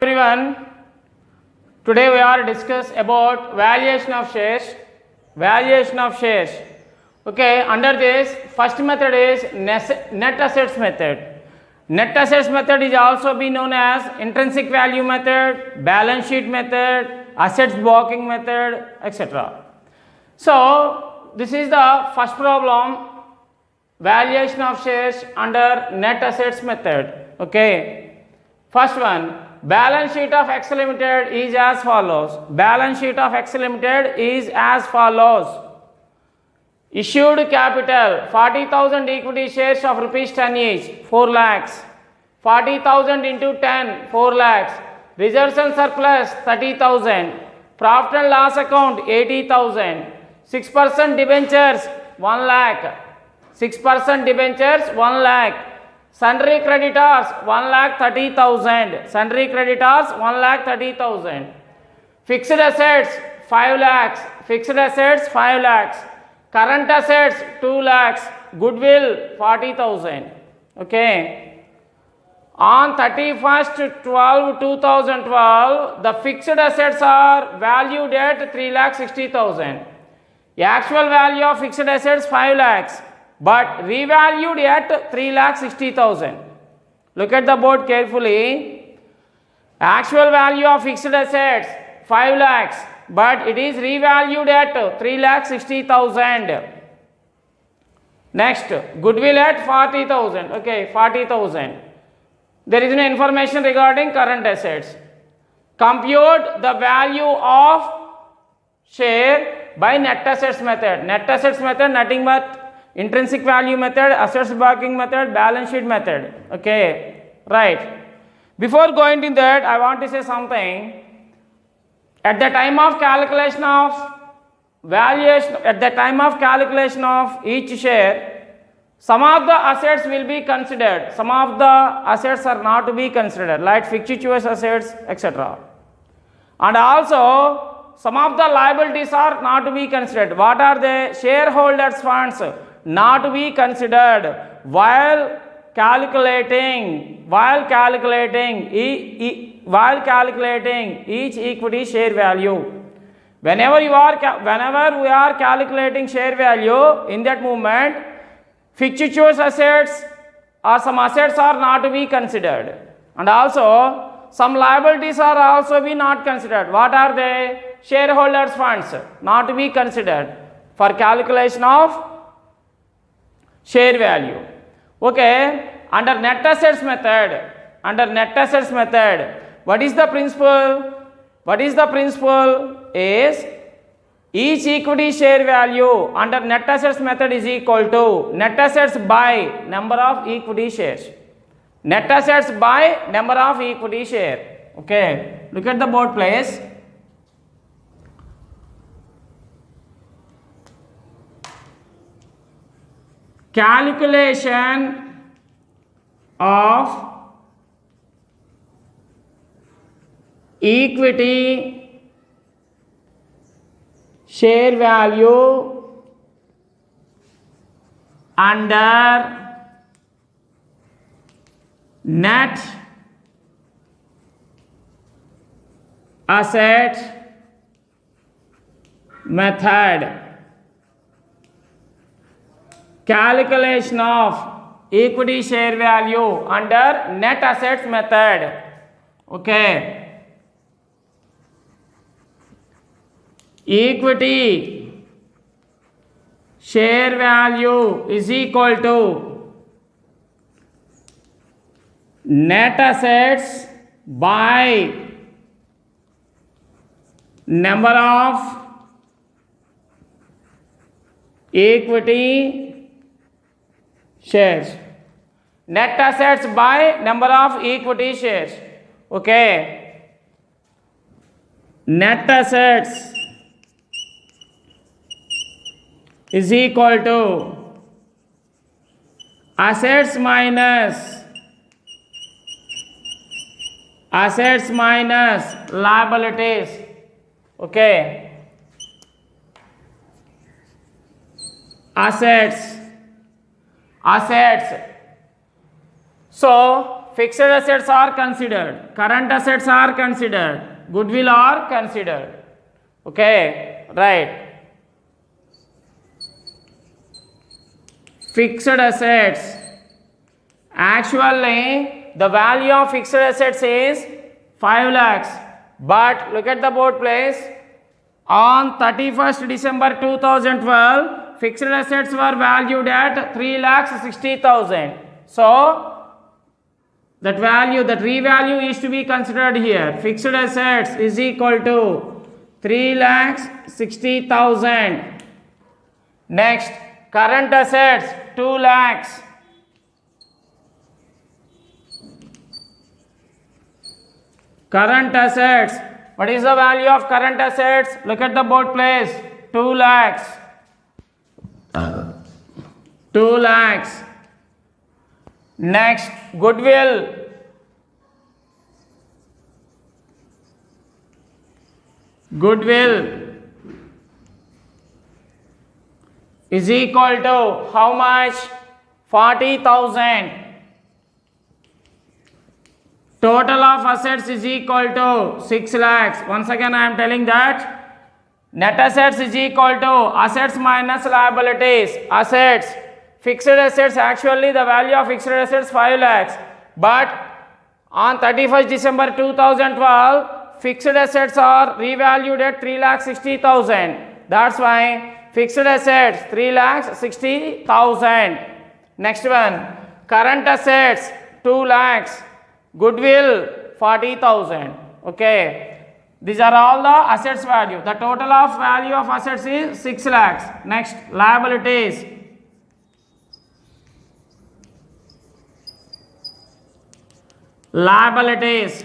Everyone, today we are discuss about valuation of shares. Valuation of shares. Okay, under this first method is net assets method. Net assets method is also be known as intrinsic value method, balance sheet method, assets blocking method, etc. So this is the first problem, valuation of shares under net assets method. Okay, first one, balance sheet of X Limited is as follows. Balance sheet of X Limited is as follows. Issued capital 40,000 equity shares of rupees 10 each, 4 lakhs. 40,000 into 10, 4 lakhs. Reserves and surplus 30,000. Profit and loss account 80,000. 6% debentures 1 lakh. 6% debentures 1 lakh. Sundry creditors 1,30,000. Sundry creditors 1,30,000. Fixed assets 5 lakhs. Fixed assets 5 lakhs. Current assets 2 lakhs. Goodwill 40,000. Okay. On 31st 12/2012, the fixed assets are valued at 3,60,000. The actual value of fixed assets 5 lakhs, but revalued at 3,60,000. Look at the board carefully. Actual value of fixed assets 5 lakhs, but it is revalued at 3,60,000. Next, goodwill at 40,000. Okay, 40,000. There is no information regarding current assets. Compute the value of share by net assets method. Net assets method, nothing but intrinsic value method, assets blocking method, balance sheet method. Okay, right. Before going to that, I want to say something. At the time of calculation of valuation, at the time of calculation of each share, some of the assets will be considered, some of the assets are not to be considered, like fictitious assets, etc. And also, some of the liabilities are not to be considered. What are they? Shareholders' funds not to be considered while calculating each equity share value. Whenever we are calculating share value, in that moment, fictitious assets or some assets are not to be considered, and also some liabilities are also be not considered. What are they? Shareholders' funds not to be considered for calculation of share value. Okay, under net assets method, what is the principle? Is each equity share value under net assets method is equal to net assets by number of equity shares. Net assets by number of equity share. Okay, look at the board please. Calculation of equity share value under net asset method. Calculation of equity share value under net assets method. Okay. Equity share value is equal to net assets by number of equity shares. Net assets by number of equity shares. Okay. Net assets is equal to assets minus liabilities. Okay. Assets. So fixed assets are considered, current assets are considered, goodwill are considered. Okay, right. Fixed assets. Actually, the value of fixed assets is 5 lakhs. But look at the board, please. On 31st December 2012, fixed assets were valued at 3,60,000. So, that value, that revalue is to be considered here. Fixed assets is equal to 3,60,000. Next, current assets 2 lakhs. Current assets. What is the value of current assets? Look at the board, please. 2 lakhs. 2 lakhs. Next, goodwill. Goodwill is equal to how much? 40,000. Total of assets is equal to 6 lakhs. Once again, I am telling that net assets is equal to assets minus liabilities. Assets, fixed assets, actually the value of fixed assets 5 lakhs. But on 31st December 2012, fixed assets are revalued at 3,60,000. That's why fixed assets 3,60,000. Next one, current assets 2 lakhs. Goodwill 40,000. Okay, these are all the assets value. The total of value of assets is 6 lakhs. Next, liabilities. Liabilities.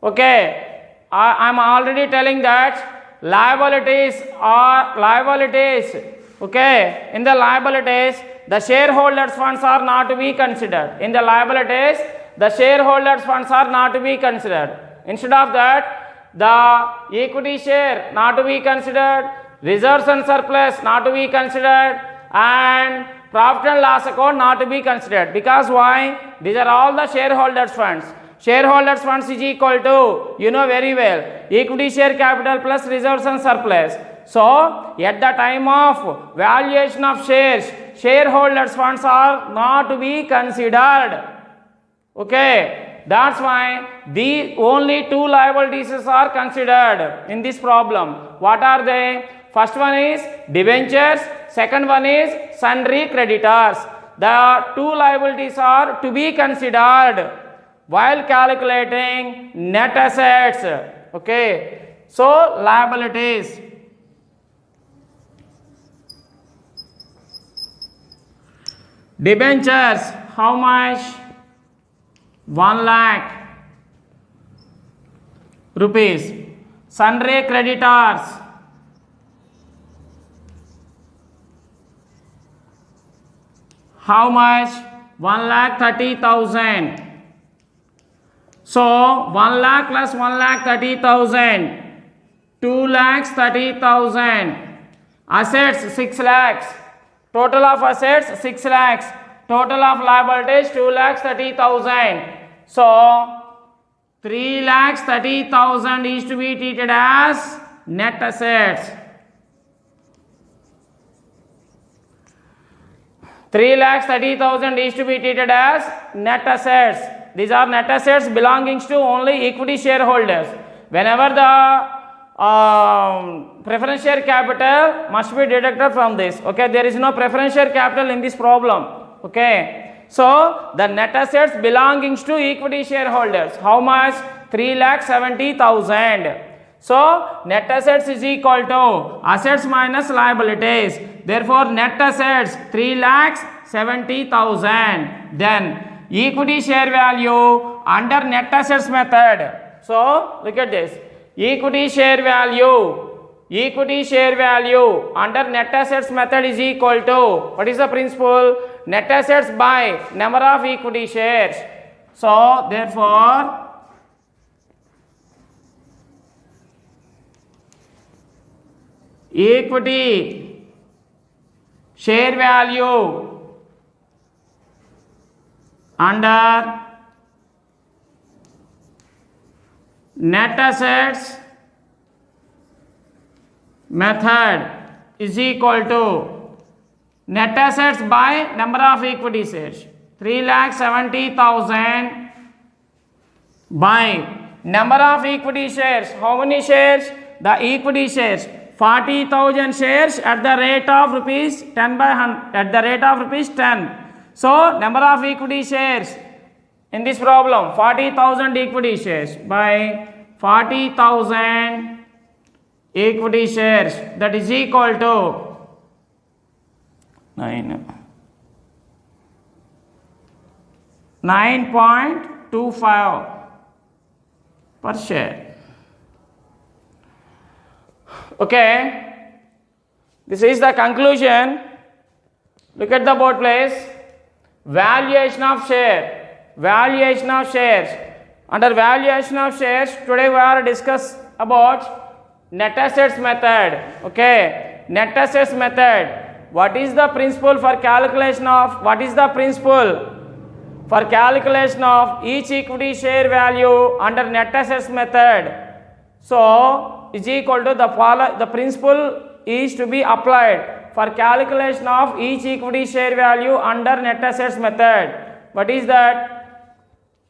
Okay, I am already telling that liabilities are liabilities. Okay, in the liabilities, the shareholders' funds are not to be considered. In the liabilities, the shareholders' funds are not to be considered. Instead of that, the equity share not to be considered, reserves and surplus not to be considered, and profit and loss account not to be considered. Because why? These are all the shareholders' funds. Shareholders' funds is equal to, you know very well, equity share capital plus reserves and surplus. So, at the time of valuation of shares, shareholders' funds are not to be considered. Okay, that's why the only 2 liabilities are considered in this problem. What are they? First one is debentures, second one is sundry creditors. The 2 liabilities are to be considered while calculating net assets. Okay, so liabilities. Debentures, how much? 1 lakh rupees. Sundry creditors, how much? 1,30,000. So 1 lakh plus 1,30,000, 2,30,000. Assets 6 lakhs. Total of assets 6 lakhs. Total of liabilities 2,30,000. So 3,30,000 is to be treated as net assets. 3,30,000 is to be treated as net assets. These are net assets belonging to only equity shareholders. Whenever the preference share capital must be deducted from this. Okay, there is no preference share capital in this problem. Okay, so the net assets belonging to equity shareholders, how much? 3,70,000. So net assets is equal to assets minus liabilities. Therefore, net assets 3,70,000. Then equity share value under net assets method. So look at this. Equity share value under net assets method is equal to, what is the principle? Net assets by number of equity shares. So therefore, equity share value under net assets method is equal to net assets by number of equity shares. 3,70,000 by number of equity shares. How many shares? The equity shares. 40,000 shares at the rate of rupees 10 by 100, at the rate of rupees 10. So number of equity shares in this problem, 40,000 equity shares by 40,000 equity shares, that is equal to 9.25 per share. Okay, this is the conclusion. Look at the board, please. Valuation of share. Valuation of shares. Under valuation of shares, today we are discuss about net assets method. Okay, net assets method. What is the principle for calculation of? What is the principle for calculation of each equity share value under net assets method? So is equal to the principle is to be applied for calculation of each equity share value under net assets method. What is that?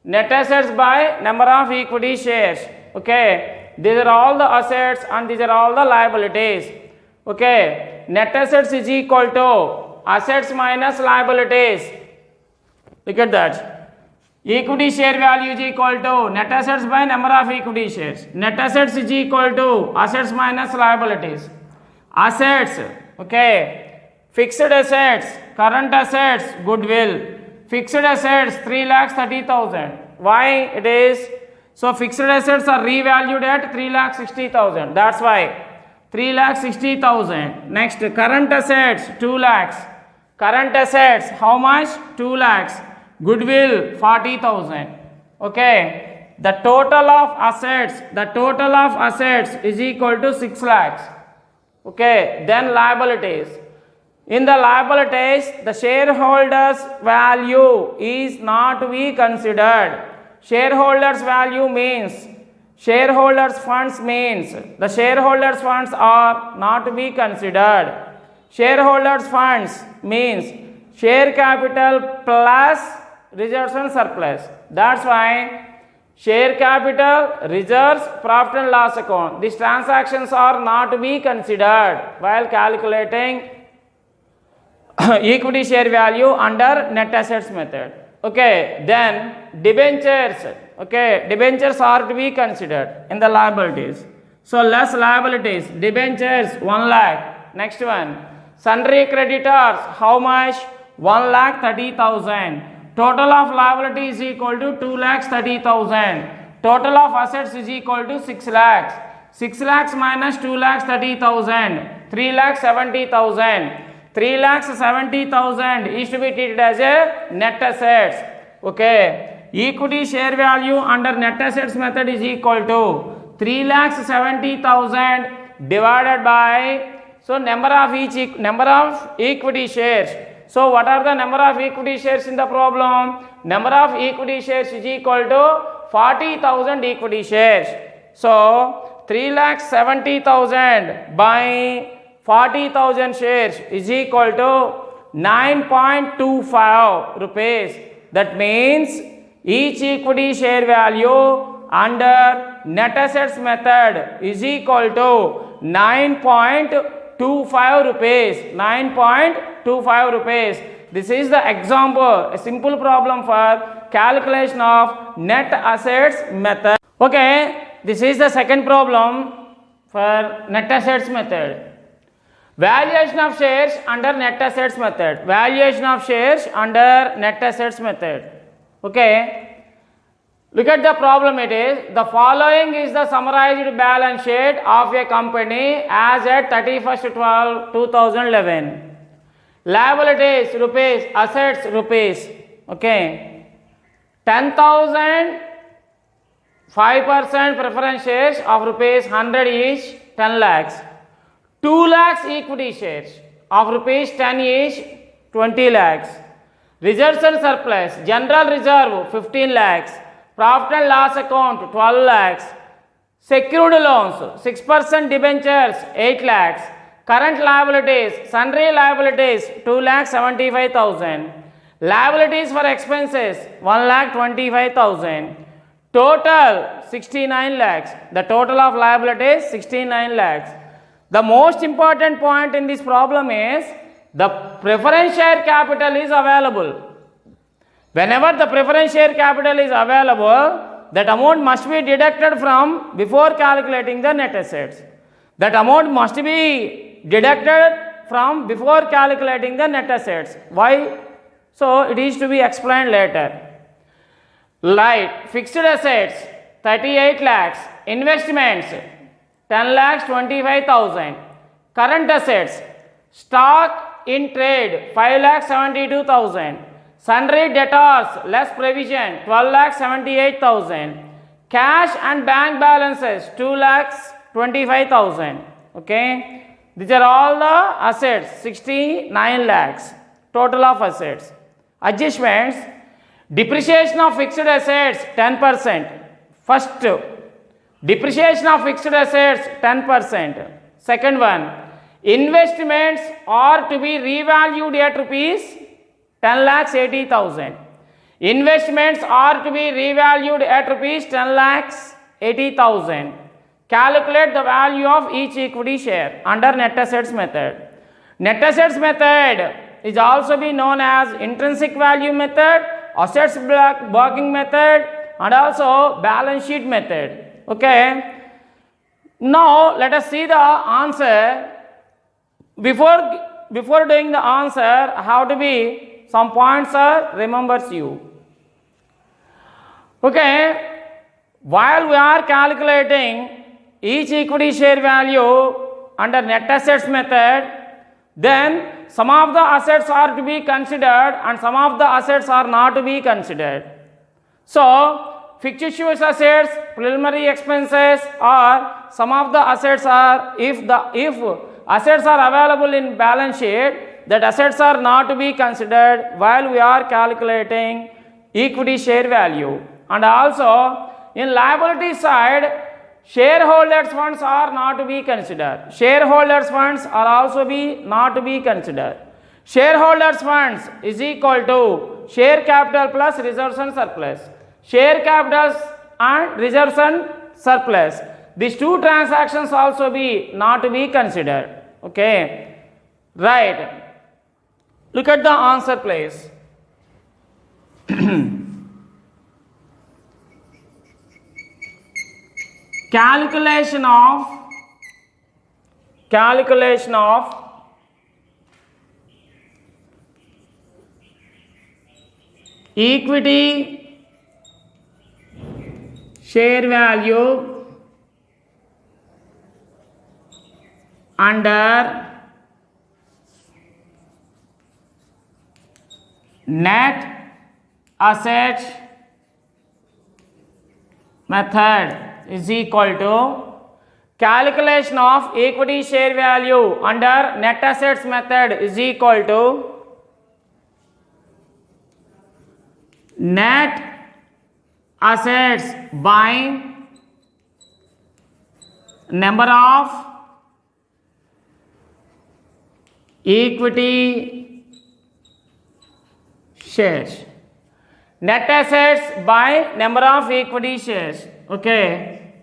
Net assets by number of equity shares. Okay, these are all the assets and these are all the liabilities. Okay, net assets is equal to assets minus liabilities. Look at that. Equity share value is equal to net assets by number of equity shares. Net assets is equal to assets minus liabilities. Assets, okay, fixed assets, current assets, goodwill. Fixed assets 3,30,000. Why it is? So fixed assets are revalued at 3,60,000. That's why 3,60,000. Next, current assets 2 lakhs. Current assets how much? 2 lakhs. Goodwill 40,000. Okay, the total of assets is equal to 6 lakhs. Okay, then liabilities. In the liabilities, the shareholders value is not to be considered. Shareholders value means shareholders funds means the shareholders funds are not to be considered. Shareholders funds means share capital plus reserves and surplus. That's why share capital, reserves, profit and loss account. These transactions are not to be considered while calculating equity share value under net assets method. Okay, then debentures. Okay, debentures are to be considered in the liabilities. So less liabilities, debentures 1 lakh. Next one, sundry creditors, how much? 1,30,000. Total of liability is equal to 2,30,000. Total of assets is equal to 6 lakhs. 6 lakhs minus 2,30,000, 3,70,000. 3,70,000 is to be treated as a net assets. Okay, equity share value under net assets method is equal to 3,70,000 divided by, so number of equity shares. So what are the number of equity shares in the problem? Number of equity shares is equal to 40,000 equity shares. So 3,70,000 by 40,000 shares is equal to 9.25 rupees. That means each equity share value under net assets method is equal to 9.25 rupees. 9.25 rupees. This is the example, a simple problem for calculation of net assets method. Okay, this is the second problem for net assets method. Valuation of shares under net assets method. Valuation of shares under net assets method. Okay. Look at the problem. It is the following is the summarized balance sheet of a company as at 31/12/2011. Liabilities rupees, assets rupees. Okay. 10,000 5% preference shares of rupees 100 each, 10 lakhs. 2 lakhs equity shares of rupees 10 each, 20 lakhs. Reserves and surplus, general reserve 15 lakhs, profit and loss account 12 lakhs, secured loans 6% debentures 8 lakhs, current liabilities, sundry liabilities 2,75,000, liabilities for expenses 1,25,000, total 69 lakhs. The total of liabilities 69 lakhs. The most important point in this problem is the preference share capital is available. Whenever the preference share capital is available, that amount must be deducted from before calculating the net assets. That amount must be deducted from before calculating the net assets. Why? So it is to be explained later. Like fixed assets 38 lakhs, investments 10,25,000, current assets stock in trade 5,72,000, sundry debtors less provision 12,78,000, cash and bank balances 2,25,000. Okay, these are all the assets 69 lakhs total of assets. Adjustments, depreciation of fixed assets 10%. First, depreciation of fixed assets 10%. Second one, investments are to be revalued at rupees 10,80,000. Investments are to be revalued at rupees 10,80,000. Calculate the value of each equity share under net assets method. Net assets method is also be known as intrinsic value method, assets backing method, and also balance sheet method. Okay. Now let us see the answer. Before doing the answer, how to be some points are remembers you. Okay, while we are calculating each equity share value under net assets method, then some of the assets are to be considered and some of the assets are not to be considered. So fictitious assets, preliminary expenses, or some of the assets are, if assets are available in balance sheet, that assets are not to be considered while we are calculating equity share value. And also in liability side, shareholders funds are not to be considered. Shareholders funds are also not to be considered. Shareholders funds is equal to share capital plus reserves and surplus. Share capitals and reserves and surplus, these two transactions also not to be considered. Okay, right. Look at the answer please. Calculation of equity share value under net assets method is equal to calculation of equity share value under net assets method is equal to net assets by number of equity shares. Net assets by number of equity shares. Okay,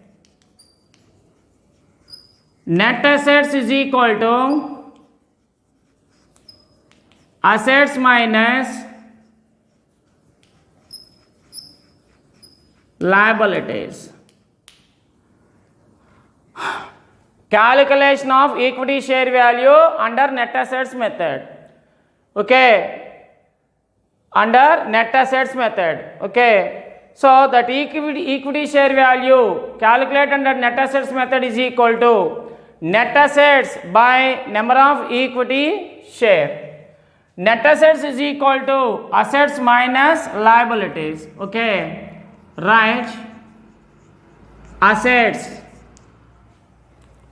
net assets is equal to assets minus liabilities. Calculation of equity share value under net assets method. Okay, under net assets method. Okay, so that equity share value calculated under net assets method is equal to net assets by number of equity share. Net assets is equal to assets minus liabilities. Okay, right. Assets.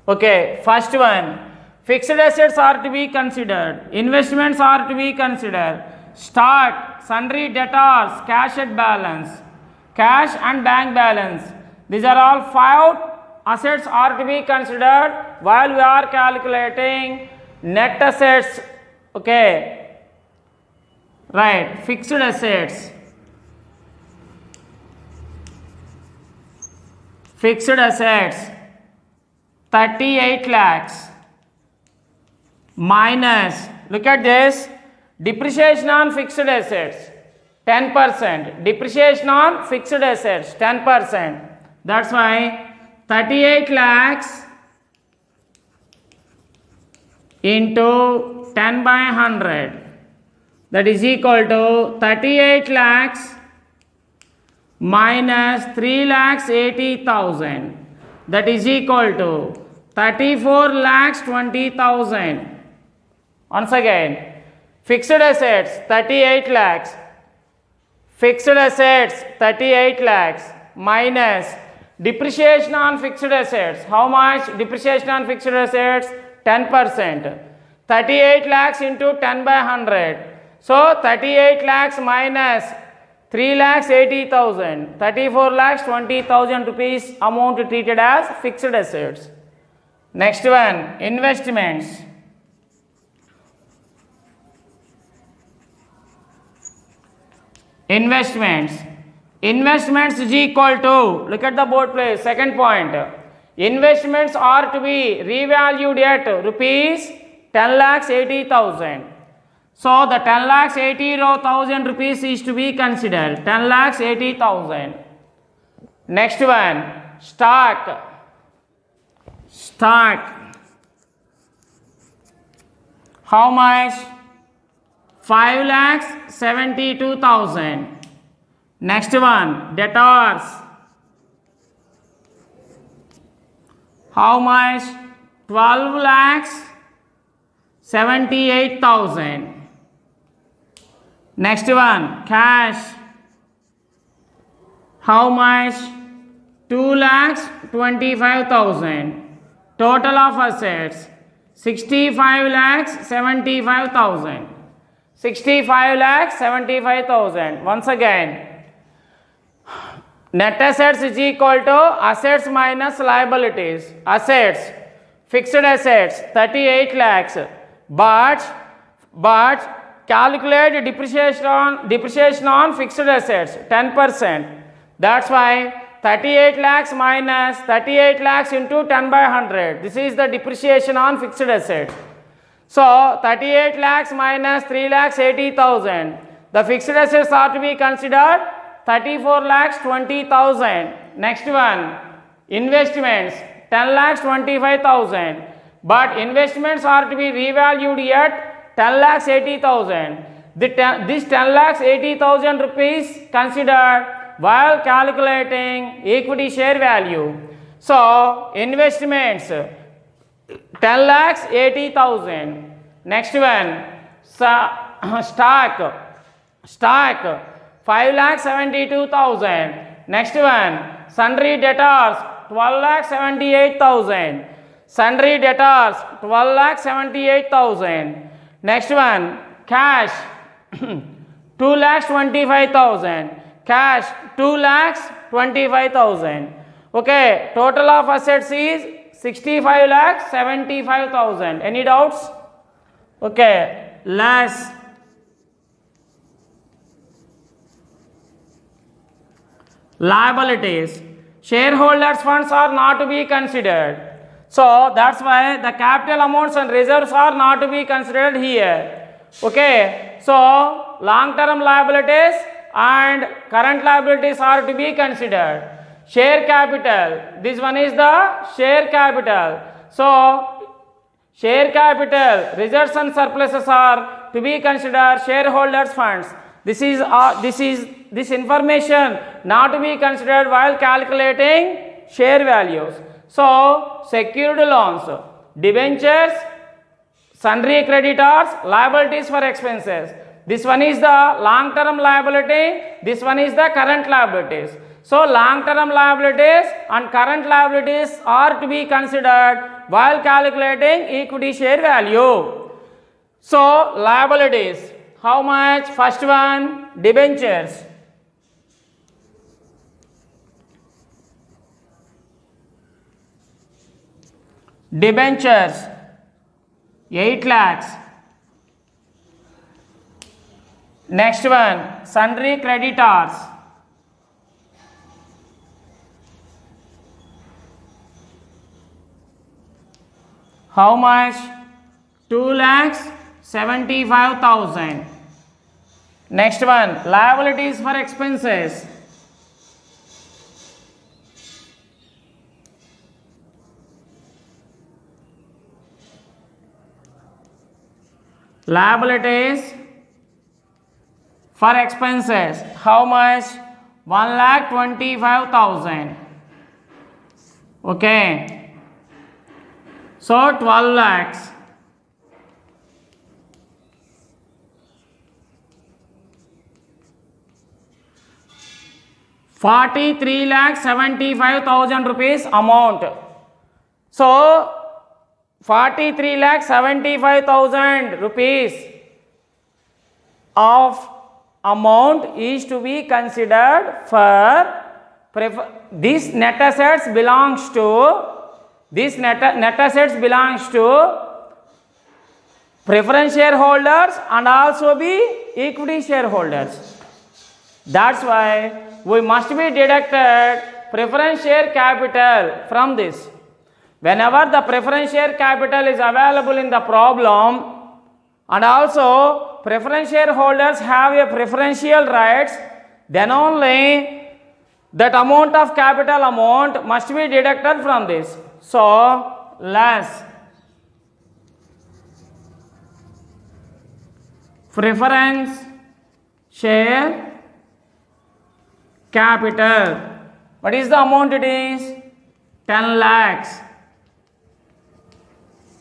Okay, first one, fixed assets are to be considered, investments are to be considered, stock, sundry debtors, cash at balance, cash and bank balance, these are all 5 assets are to be considered while we are calculating net assets. Okay, right, fixed assets. Fixed assets 38 lakhs minus, look at this, depreciation on fixed assets 10%, depreciation on fixed assets 10%. That's why 38 lakhs into 10 by 100, that is equal to 38 lakhs minus 3,80,000, that is equal to 34,20,000. Once again, fixed assets 38 lakhs, fixed assets 38 lakhs minus depreciation on fixed assets. How much depreciation on fixed assets? 10%. 38 lakhs into 10 by 100. So 38 lakhs minus 3,80,000, 34,20,000 rupees amount treated as fixed assets. Next one, investments. Investments is equal to, look at the board please, second point. Investments are to be revalued at rupees 10,80,000. So the 10,80,000 rupees is to be considered, 10,80,000. Next one, stock. How much? 5,72,000. Next one, debtors. How much? 12,78,000. Next one, cash. How much? 2,25,000. Total of assets 65,75,000. 65,75,000. Once again, net assets is equal to assets minus liabilities. Assets, fixed assets 38 lakhs, but calculate depreciation on fixed assets 10%. That's why 38 lakhs minus 38 lakhs into 10 by 100. This is the depreciation on fixed assets. So 38 lakhs minus 3,80,000. The fixed assets are to be considered 34,20,000. Next one, investments 10,25,000. But investments are to be revalued at 10,80,000. This 10,80,000 rupees considered while calculating equity share value. So investments 10,80,000. Next one, stock 5,72,000. Next one, sundry debtors 12,78,000. Sundry debtors 12,78,000. Next one, cash 2,25,000. Cash 2,25,000. Okay, total of assets is 65,75,000. Any doubts? Okay, less. Liabilities. Shareholders' funds are not to be considered. So that's why the capital amounts and reserves are not to be considered here. Okay, so long-term liabilities and current liabilities are to be considered. Share capital, this one is the share capital. So share capital, reserves and surpluses are to be considered shareholders' funds. This information not to be considered while calculating share values. So secured loans, debentures, sundry creditors, liabilities for expenses. This one is the long-term liability, this one is the current liabilities. So long-term liabilities and current liabilities are to be considered while calculating equity share value. So liabilities, how much? First one, debentures. debentures 8 lakhs. Next one, sundry creditors. How much? 2,75,000. Next one, liabilities for expenses. Liabilities for expenses. How much? 1,25,000. Okay. So 12 lakhs. ₹43,75,000 amount. So 43,75,000 rupees of amount is to be considered for this net assets belongs to preference shareholders and also be equity shareholders. That's why we must be deducted preference share capital from this. Whenever the preference share capital is available in the problem and also preference shareholders have a preferential rights, then only that amount of capital amount must be deducted from this. So less preference share capital. What is the amount it is? 10 lakhs.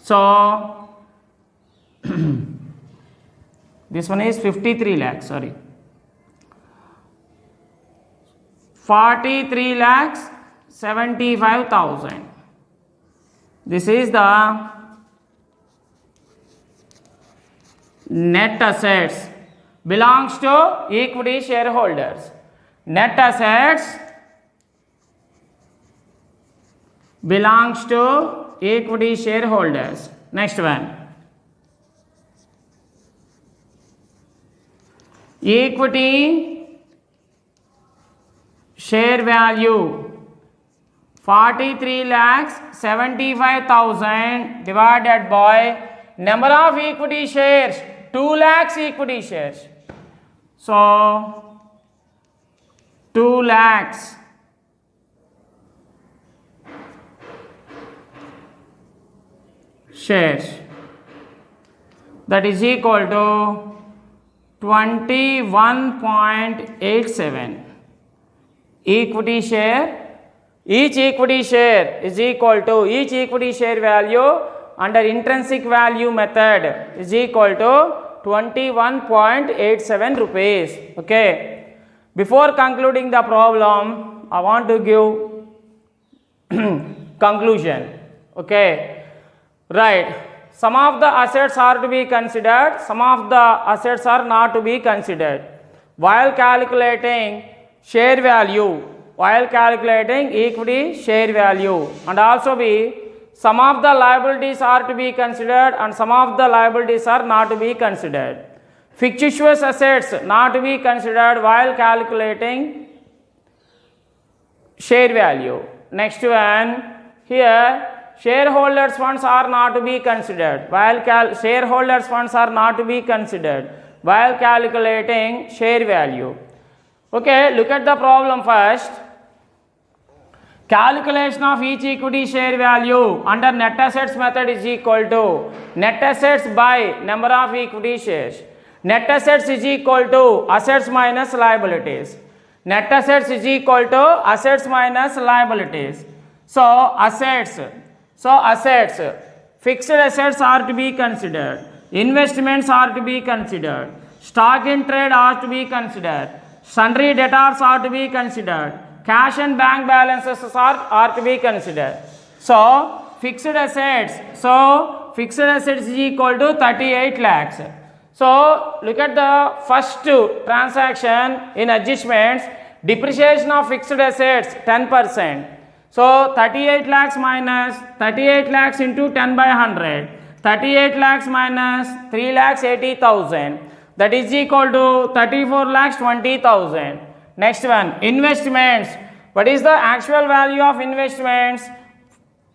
So this one is 53 lakhs, sorry. 43,75,000. This is the net assets belongs to equity shareholders. Net assets belongs to equity shareholders. Next one, equity share value 43,75,000 divided by number of equity shares, 2 lakhs equity shares. So 2 lakhs shares, that is equal to 21.87 equity share. Each equity share is equal to each equity share value under intrinsic value method is equal to 21.87 rupees. Okay. Before concluding the problem, I want to give conclusion. Okay. Right. Some of the assets are to be considered, some of the assets are not to be considered. While calculating share value, while calculating equity share value, and also be some of the liabilities are to be considered and some of the liabilities are not to be considered. Fictitious assets not to be considered while calculating share value. Next one, here shareholders funds are not to be considered while shareholders funds are not to be considered while calculating share value. Okay, look at the problem first. Calculation of each equity share value under net assets method is equal to net assets by number of equity shares. Net assets is equal to assets minus liabilities. Net assets is equal to assets minus liabilities. So assets, fixed assets are to be considered, investments are to be considered, stock in trade are to be considered, sundry debtors are to be considered, cash and bank balances are to be considered. So fixed assets is equal to 38 lakhs. So look at the first transaction in adjustments. Depreciation of fixed assets 10%. So 38 lakhs minus 38 lakhs into 10 by 100. 38 lakhs minus 3 lakhs 80,000. That is equal to 34 lakhs 20,000. Next one, investments. What is the actual value of investments?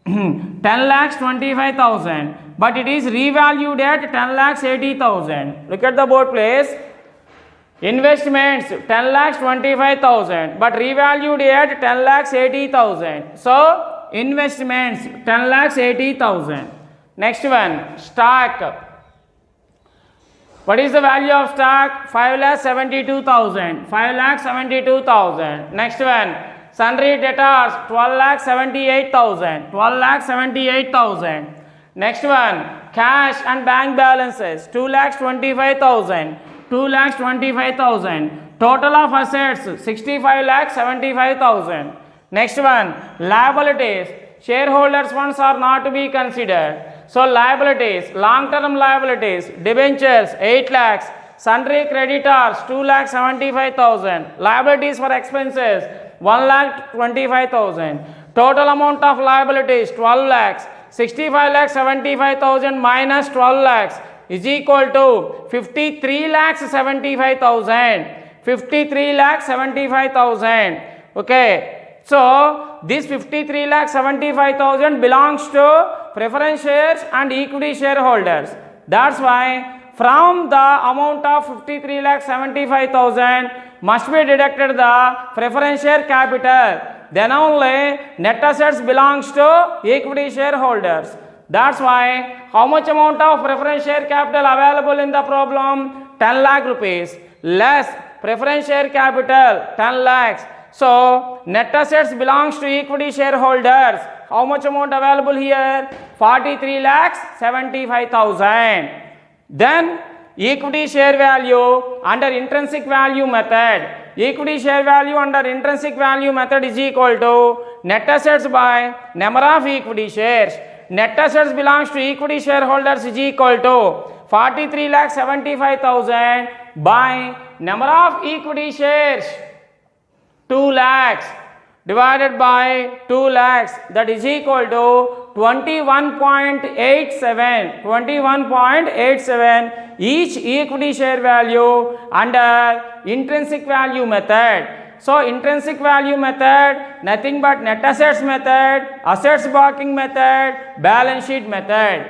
10 lakhs 25,000. But it is revalued at 10 lakhs 80,000. Look at the board, please. Investments 10 lakhs 25,000 but revalued at 10 lakhs 80,000. So investments 10 lakhs 80,000. Next one, stock. What is the value of stock? 5 lakhs 72,000. 5 lakhs 72,000. Next one, sundry debtors 12 lakhs 78,000. 12 lakhs 78,000. Next one, cash and bank balances 2 lakhs 25,000. 2 lakhs 25,000. Total of assets 65 lakhs 75,000. Next one, liabilities. Shareholders' funds are not to be considered. So liabilities, long-term liabilities, debentures 8 lakhs, sundry creditors 2 lakhs 75,000. Liabilities for expenses 1 lakh 25,000. Total amount of liabilities 12 lakhs. 65 lakhs 75,000 minus 12 lakhs is equal to 53 lakhs 75,000. 53 lakhs 75,000. Okay. So this 53 lakhs 75,000 belongs to preference shares and equity shareholders. That's why from the amount of 53 lakhs 75,000 must be deducted the preference share capital. Then only net assets belongs to equity shareholders. That's why how much amount of preference share capital available in the problem? 10 lakh rupees less preference share capital 10 lakhs. So net assets belongs to equity shareholders. How much amount available here? 43 lakhs 75,000. Then equity share value under intrinsic value method. Equity share value under intrinsic value method is equal to net assets by number of equity shares. Net assets belongs to equity shareholders is equal to 43 lakhs 75,000 by number of equity shares 2 lakhs divided by 2 lakhs, that is equal to 21.87. 21.87 each equity share value under intrinsic value method. So intrinsic value method nothing but net assets method, assets backing method, balance sheet method.